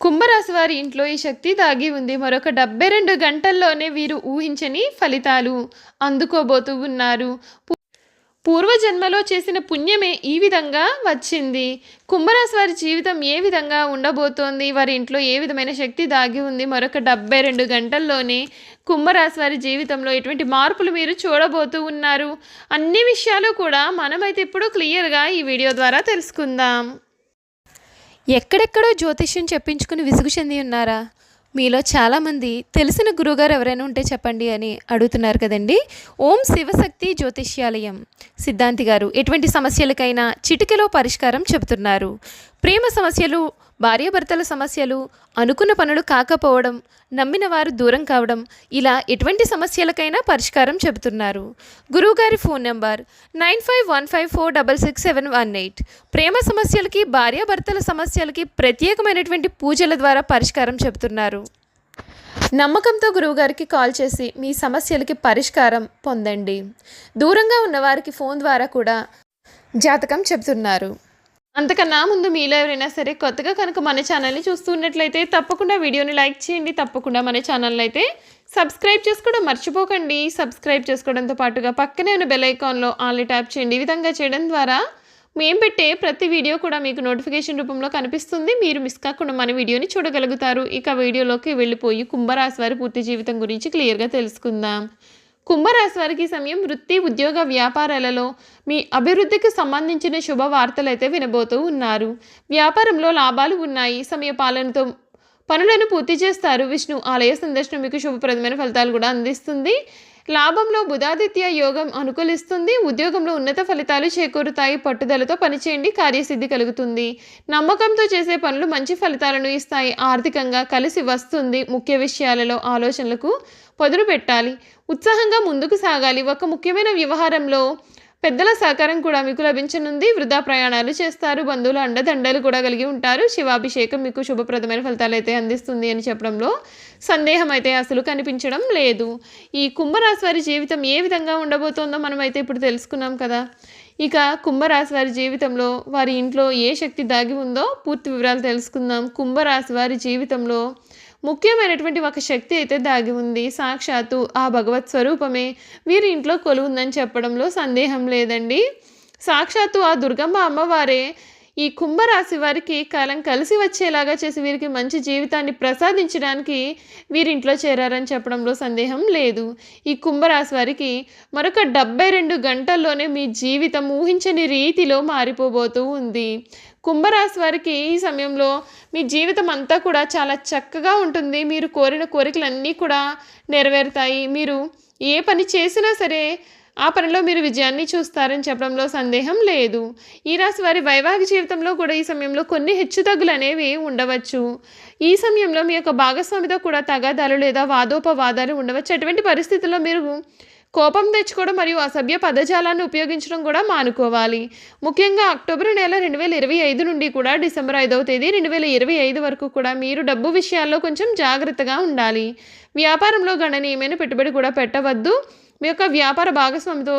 కుంభరాశి వారి ఇంట్లో ఈ శక్తి దాగి ఉంది. మరొక 72 గంటల్లోనే వీరు ఊహించని ఫలితాలు అందుకోబోతూ ఉన్నారు. పూర్వజన్మలో చేసిన పుణ్యమే ఈ విధంగా వచ్చింది. కుంభరాశి వారి జీవితం ఏ విధంగా ఉండబోతోంది, వారి ఇంట్లో ఏ విధమైన శక్తి దాగి ఉంది, మరొక 72 గంటల్లోనే కుంభరాశి వారి జీవితంలో ఎటువంటి మార్పులు మీరు చూడబోతూ ఉన్నారు, అన్ని విషయాలు కూడా మనమైతే ఇప్పుడు క్లియర్గా ఈ వీడియో ద్వారా తెలుసుకుందాం. ఎక్కడెక్కడో జ్యోతిష్యం చెప్పించుకుని విసుగు చెంది ఉన్నారా? మీలో చాలామంది తెలిసిన గురువుగారు ఎవరైనా ఉంటే చెప్పండి అని అడుగుతున్నారు కదండి. ఓం శివశక్తి జ్యోతిష్యాలయం సిద్ధాంతి గారు ఎటువంటి సమస్యలకైనా చిటికెలో పరిష్కారం చెబుతున్నారు. ప్రేమ సమస్యలు, భార్యాభర్తల సమస్యలు, అనుకున్న పనులు కాకపోవడం, నమ్మిన వారు దూరం కావడం, ఇలా ఎటువంటి సమస్యలకైనా పరిష్కారం చెబుతున్నారు. గురువుగారి ఫోన్ నెంబర్ 9515466718. ప్రేమ సమస్యలకి, భార్యాభర్తల సమస్యలకి ప్రత్యేకమైనటువంటి పూజల ద్వారా పరిష్కారం చెబుతున్నారు. నమ్మకంతో గురువుగారికి కాల్ చేసి మీ సమస్యలకి పరిష్కారం పొందండి. దూరంగా ఉన్నవారికి ఫోన్ ద్వారా కూడా జాతకం చెబుతున్నారు. అంతకన్నా ముందు మీలో ఎవరైనా సరే కొత్తగా కనుక మన ఛానల్ని చూస్తున్నట్లయితే తప్పకుండా వీడియోని లైక్ చేయండి. తప్పకుండా మన ఛానల్ని అయితే సబ్స్క్రైబ్ చేసుకోవడం మర్చిపోకండి. సబ్స్క్రైబ్ చేసుకోవడంతో పాటుగా పక్కనే ఉన్న బెల్ ఐకాన్లో ఆన్లీ ట్యాప్ చేయండి. ఈ విధంగా చేయడం ద్వారా మేము పెట్టే ప్రతి వీడియో కూడా మీకు నోటిఫికేషన్ రూపంలో కనిపిస్తుంది. మీరు మిస్ కాకుండా మన వీడియోని చూడగలుగుతారు. ఇక వీడియోలోకి వెళ్ళిపోయి కుంభరాశి వారి పూర్తి జీవితం గురించి క్లియర్గా తెలుసుకుందాం. కుంభరాశి వారికి సమయం వృత్తి, ఉద్యోగ, వ్యాపారాలలో మీ అభివృద్ధికి సంబంధించిన శుభవార్తలు అయితే వినబోతూ ఉన్నారు. వ్యాపారంలో లాభాలు ఉన్నాయి. సమయ పాలనతో పనులను పూర్తి చేస్తారు. విష్ణు ఆలయ సందర్శనం మీకు శుభప్రదమైన ఫలితాలు కూడా అందిస్తుంది. లాభంలో బుధాదిత్య యోగం అనుకూలిస్తుంది. ఉద్యోగంలో ఉన్నత ఫలితాలు చేకూరుతాయి. పట్టుదలతో పనిచేయండి, కార్యసిద్ధి కలుగుతుంది. నమ్మకంతో చేసే పనులు మంచి ఫలితాలను ఇస్తాయి. ఆర్థికంగా కలిసి వస్తుంది. ముఖ్య విషయాలలో ఆలోచనలకు పదును పెట్టాలి. ఉత్సాహంగా ముందుకు సాగాలి. ఒక ముఖ్యమైన వ్యవహారంలో పెద్దల సహకారం కూడా మీకు లభించనుంది. వృధా ప్రయాణాలు చేస్తారు. బంధువుల అండదండలు కూడా కలిగి ఉంటారు. శివాభిషేకం మీకు శుభప్రదమైన ఫలితాలు అయితే అందిస్తుంది అని చెప్పడంలో సందేహం అయితే అసలు కనిపించడం లేదు. ఈ కుంభరాశి వారి జీవితం ఏ విధంగా ఉండబోతోందో మనమైతే ఇప్పుడు తెలుసుకున్నాం కదా. ఇక కుంభరాశి వారి జీవితంలో వారి ఇంట్లో ఏ శక్తి దాగి ఉందో పూర్తి వివరాలు తెలుసుకుందాం. కుంభరాశి వారి జీవితంలో ముఖ్యమైనటువంటి ఒక శక్తి అయితే దాగి ఉంది. సాక్షాత్తు ఆ భగవత్ స్వరూపమే వీరి ఇంట్లో కొలువుందని చెప్పడంలో సందేహం లేదండి. సాక్షాత్తు ఆ దుర్గమ్మ అమ్మవారే ఈ కుంభరాశి వారికి కాలం కలిసి వచ్చేలాగా చేసి వీరికి మంచి జీవితాన్ని ప్రసాదించడానికి వీరింట్లో చేరారని చెప్పడంలో సందేహం లేదు. ఈ కుంభరాశి వారికి మరొక 72 గంటల్లోనే మీ జీవితం ఊహించని రీతిలో మారిపోబోతూ ఉంది. కుంభరాశి వారికి ఈ సమయంలో మీ జీవితం అంతా కూడా చాలా చక్కగా ఉంటుంది. మీరు కోరిన కోరికలన్నీ కూడా నెరవేరుతాయి. మీరు ఏ పని చేసినా సరే ఆ పనిలో మీరు విజయాన్ని చూస్తారని చెప్పడంలో సందేహం లేదు. ఈ రాశి వారి వైవాహిక జీవితంలో కూడా ఈ సమయంలో కొన్ని హెచ్చుతగ్గులు అనేవి ఉండవచ్చు. ఈ సమయంలో మీ యొక్క భాగస్వామితో కూడా తగాదాలు లేదా వాదోపవాదాలు ఉండవచ్చు. అటువంటి పరిస్థితుల్లో మీరు కోపం తెచ్చుకోవడం మరియు అసభ్య పదజాలాన్ని ఉపయోగించడం కూడా మానుకోవాలి. ముఖ్యంగా అక్టోబర్ నెల 2025 నుండి కూడా డిసెంబర్ 5వ తేదీ 2025 వరకు కూడా మీరు డబ్బు విషయాల్లో కొంచెం జాగ్రత్తగా ఉండాలి. వ్యాపారంలో గణనీయమైన పెట్టుబడి కూడా పెట్టవద్దు. మీ యొక్క వ్యాపార భాగస్వామితో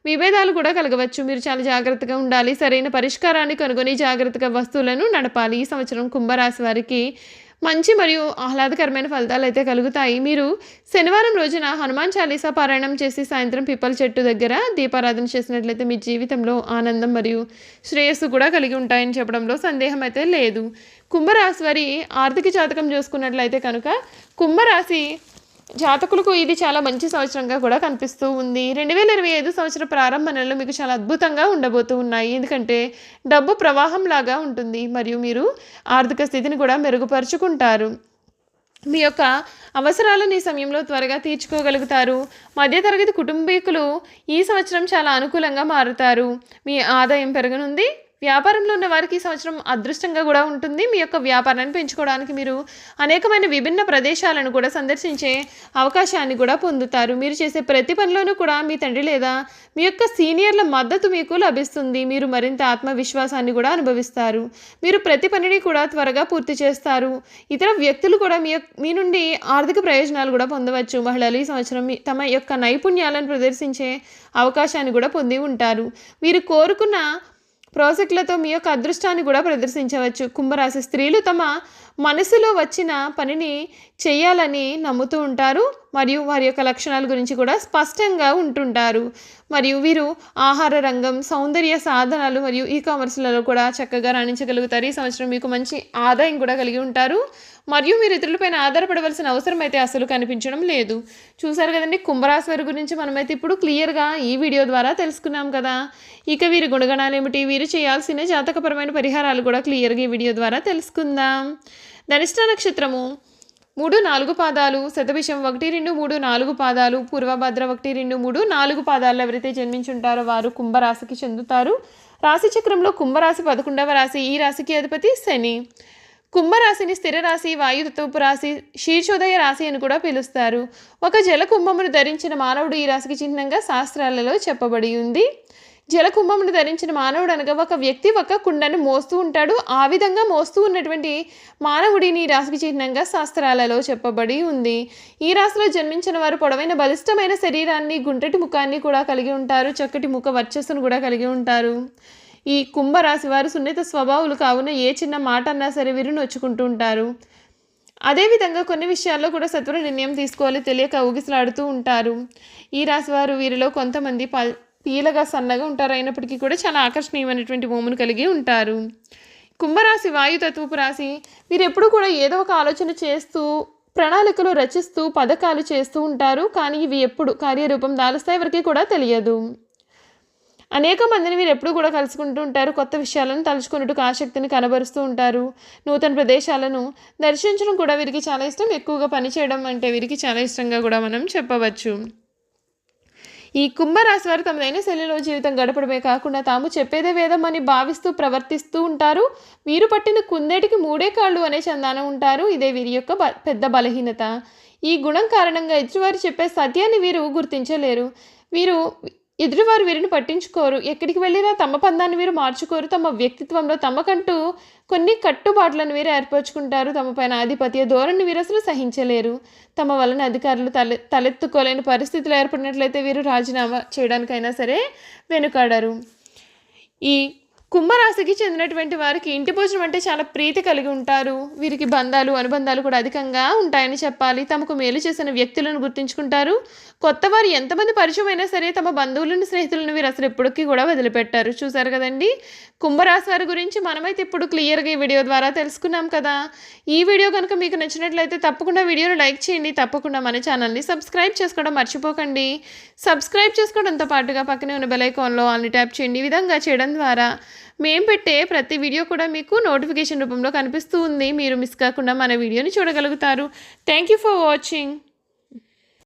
విభేదాలు కూడా కలగవచ్చు. మీరు చాలా జాగ్రత్తగా ఉండాలి. సరైన పరిష్కారాన్ని కనుగొని జాగ్రత్తగా వస్తువులను నడపాలి. ఈ సంవత్సరం కుంభరాశి వారికి మంచి మరియు ఆహ్లాదకరమైన ఫలితాలు అయితే కలుగుతాయి. మీరు శనివారం రోజున హనుమాన్ చాలీసా పారాయణం చేసి సాయంత్రం పిప్పల చెట్టు దగ్గర దీపారాధన చేసినట్లయితే మీ జీవితంలో ఆనందం మరియు శ్రేయస్సు కూడా కలిగి ఉంటాయని చెప్పడంలో సందేహం అయితే లేదు. కుంభరాశి వారి ఆర్థిక జాతకం చూసుకున్నట్లయితే కనుక కుంభరాశి జాతకులకు ఇది చాలా మంచి సంవత్సరంగా కూడా కనిపిస్తూ ఉంది. 2025 సంవత్సర ప్రారంభ నెలలు మీకు చాలా అద్భుతంగా ఉండబోతూ ఉన్నాయి. ఎందుకంటే డబ్బు ప్రవాహం లాగా ఉంటుంది మరియు మీరు ఆర్థిక స్థితిని కూడా మెరుగుపరుచుకుంటారు. మీ యొక్క అవసరాలను ఈ సమయంలో త్వరగా తీర్చుకోగలుగుతారు. మధ్యతరగతి కుటుంబీకులు ఈ సంవత్సరం చాలా అనుకూలంగా మారుతారు. మీ ఆదాయం పెరగనుంది. వ్యాపారంలో ఉన్న వారికి ఈ సంవత్సరం అదృష్టంగా కూడా ఉంటుంది. మీ యొక్క వ్యాపారాన్ని పెంచుకోవడానికి మీరు అనేకమైన విభిన్న ప్రదేశాలను కూడా సందర్శించే అవకాశాన్ని కూడా పొందుతారు. మీరు చేసే ప్రతి పనిలోనూ కూడా మీ తండ్రి లేదా మీ యొక్క సీనియర్ల మద్దతు మీకు లభిస్తుంది. మీరు మరింత ఆత్మవిశ్వాసాన్ని కూడా అనుభవిస్తారు. మీరు ప్రతి పనిని కూడా త్వరగా పూర్తి చేస్తారు. ఇతర వ్యక్తులు కూడా మీ నుండి ఆర్థిక ప్రయోజనాలు కూడా పొందవచ్చు. మహిళలు ఈ సంవత్సరం తమ యొక్క నైపుణ్యాలను ప్రదర్శించే అవకాశాన్ని కూడా పొంది ఉంటారు. మీరు కోరుకున్న ప్రాజెక్టులతో మీ యొక్క అదృష్టాన్ని కూడా ప్రదర్శించవచ్చు. కుంభరాశి స్త్రీలు తమ మనసులో వచ్చిన పనిని చేయాలని నమ్ముతూ ఉంటారు మరియు వారి యొక్క లక్షణాల గురించి కూడా స్పష్టంగా ఉంటుంటారు. మరియు వీరు ఆహార రంగం, సౌందర్య సాధనాలు మరియు కామర్స్లలో కూడా చక్కగా రాణించగలుగుతారు. ఈ సంవత్సరం మీకు మంచి ఆదాయం కూడా కలిగి ఉంటారు మరియు మీరు ఇతరులపైన ఆధారపడవలసిన అవసరం అయితే అసలు కనిపించడం లేదు. చూసారు కదండి, కుంభరాశి వారి గురించి మనమైతే ఇప్పుడు క్లియర్గా ఈ వీడియో ద్వారా తెలుసుకున్నాం కదా. ఇక వీరి గుణగణాలు ఏమిటి, వీరు చేయాల్సిన జాతకపరమైన పరిహారాలు కూడా క్లియర్గా ఈ వీడియో ద్వారా తెలుసుకుందాం. ధనిష్ట నక్షత్రము 3, 4 పాదాలు, శతభిషం 1, 2, 3, 4 పాదాలు, పూర్వభద్ర 1, 2, 3, 4 పాదాలు ఎవరైతే జన్మించుంటారో వారు కుంభరాశికి చెందుతారు. రాశి చక్రంలో కుంభరాశి 11వ రాశి. ఈ రాశికి అధిపతి శని. కుంభరాశిని స్థిర రాశి, వాయుతత్వపు రాశి, శీర్షోదయ రాశి అని కూడా పిలుస్తారు. ఒక జలకుంభమును ధరించిన మానవుడు ఈ రాశికి చిహ్నంగా శాస్త్రాలలో చెప్పబడి ఉంది. జలకుంభమును ధరించిన మానవుడు అనగా ఒక వ్యక్తి ఒక కుండను మోస్తూ ఉంటాడు. ఆ విధంగా మోస్తూ ఉన్నటువంటి మానవుడిని ఈ రాశికి చిహ్నంగా శాస్త్రాలలో చెప్పబడి ఉంది. ఈ రాశిలో జన్మించిన వారు పొడవైన బలిష్టమైన శరీరాన్ని, గుండ్రటి ముఖాన్ని కూడా కలిగి ఉంటారు. చక్కటి ముఖ వర్చస్సును కూడా కలిగి ఉంటారు. ఈ కుంభరాశి వారు సున్నిత స్వభావాలు కావున ఏ చిన్న మాట అన్నా సరే వీరు నొచ్చుకుంటూ ఉంటారు. అదేవిధంగా కొన్ని విషయాల్లో కూడా సత్వర నిర్ణయం తీసుకోవాలి తెలియక ఊగిసలాడుతూ ఉంటారు. ఈ రాశి వారు వీరిలో కొంతమంది పీలగా సన్నగా ఉంటారు, అయినప్పటికీ కూడా చాలా ఆకర్షణీయమైనటువంటి మోమును కలిగి ఉంటారు. కుంభరాశి వాయుతత్వపు రాశి. వీరు ఎప్పుడు కూడా ఏదో ఒక ఆలోచన చేస్తూ, ప్రణాళికలు రచిస్తూ, పథకాలు చేస్తూ ఉంటారు. కానీ ఇవి ఎప్పుడు కార్యరూపం దాలుస్తాయి ఎవరికి కూడా తెలియదు. అనేక మందిని వీరు ఎప్పుడు కూడా కలుసుకుంటూ ఉంటారు. కొత్త విషయాలను తలుచుకున్నట్టుకు ఆసక్తిని కనబరుస్తూ ఉంటారు. నూతన ప్రదేశాలను దర్శించడం కూడా వీరికి చాలా ఇష్టం. ఎక్కువగా పనిచేయడం అంటే వీరికి చాలా ఇష్టంగా కూడా మనం చెప్పవచ్చు. ఈ కుంభరాశి వారు తమదైన శైలిలో జీవితం గడపడమే కాకుండా తాము చెప్పేదే వేదం అని భావిస్తూ ప్రవర్తిస్తూ ఉంటారు. వీరు పట్టిన కుందేటికి 3 కాళ్ళు అనే చందానం ఉంటారు. ఇదే వీరి యొక్క పెద్ద బలహీనత. ఈ గుణం కారణంగా ఎదుటివారు చెప్పే సత్యాన్ని వీరు గుర్తించలేరు. ఎదుటివారు వీరిని పట్టించుకోరు. ఎక్కడికి వెళ్ళినా తమ పందాన్ని వీరు మార్చుకోరు. తమ వ్యక్తిత్వంలో తమకంటూ కొన్ని కట్టుబాట్లను వీరు ఏర్పరచుకుంటారు. తమ పైన ఆధిపత్య ధోరణిని వీరు అసలు సహించలేరు. తమ వలన అధికారులు తలెత్తుకోలేని పరిస్థితులు ఏర్పడినట్లయితే వీరు రాజీనామా చేయడానికైనా సరే వెనుకాడరు. ఈ కుంభరాశికి చెందినటువంటి వారికి ఇంటి భోజనం అంటే చాలా ప్రీతి కలిగి ఉంటారు. వీరికి బంధాలు, అనుబంధాలు కూడా అధికంగా ఉంటాయని చెప్పాలి. తమకు మేలు చేసిన వ్యక్తులను గుర్తించుకుంటారు. కొత్త వారు ఎంతమంది పరిచయం అయినా సరే తమ బంధువులను, స్నేహితులను వీరు అసలు ఎప్పటికీ కూడా వదిలిపెట్టారు. చూసారు కదండి, కుంభరాశి వారి గురించి మనమైతే ఇప్పుడు క్లియర్గా ఈ వీడియో ద్వారా తెలుసుకున్నాం కదా. ఈ వీడియో కనుక మీకు నచ్చినట్లయితే తప్పకుండా వీడియోను లైక్ చేయండి. తప్పకుండా మన ఛానల్ని సబ్స్క్రైబ్ చేసుకోవడం మర్చిపోకండి. సబ్స్క్రైబ్ చేసుకోవడంతో పాటుగా పక్కనే ఉన్న బెల్ ఐకాన్లో ఆల్ని ట్యాప్ చేయండి. ఈ విధంగా చేయడం ద్వారా మేము పెట్టే ప్రతి వీడియో కూడా మీకు నోటిఫికేషన్ రూపంలో కనిపిస్తూ ఉంది. మీరు మిస్ కాకుండా మన వీడియోని చూడగలుగుతారు. Thank you for watching.